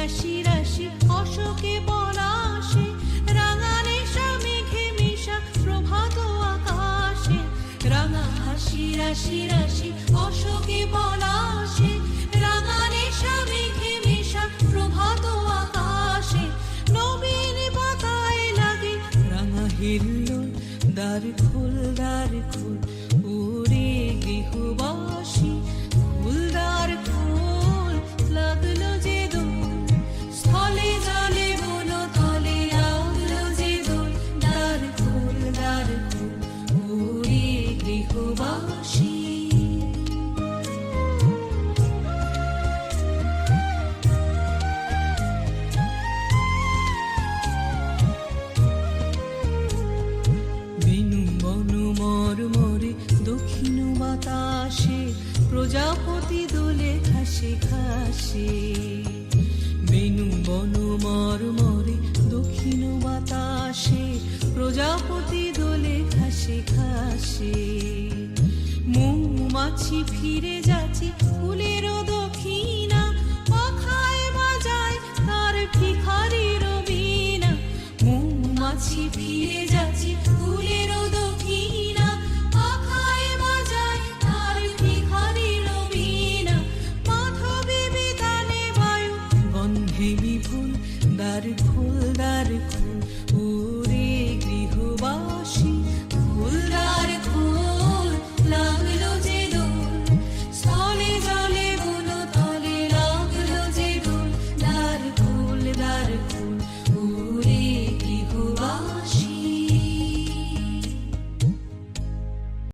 রাশি রাশি অশোকে পলাশে, রাঙা নেশা মেঘে মিশা প্রভাত আকাশে। রাঙা হাসি রাশি রাশি অশোকে পলাশে, রাঙা নেশা মেঘে মিশা প্রভাত আকাশে। নবীন পাতায় লাগে রাঙা হিল্লোল, দ্বার খোল দ্বার খোল ওরে গৃহবাসী, খোল দ্বার খোল লাগলো যে দোল, স্থলে জলে বন তলে লাগলো যে দোল। দ্বার খোল ওরে গৃহবাসী। বেনু বনু মরমরে দক্ষিণ বাতাসে, প্রজাপতি দোলে ঘাসে ঘাসে। বেনু বনু মরমরে দক্ষিণ বাতাসে, প্রজাপতি দোলে ঘাসে ঘাসে। মৌমাছি ফিরে যাচ্ছে ফুলের দক্ষিণ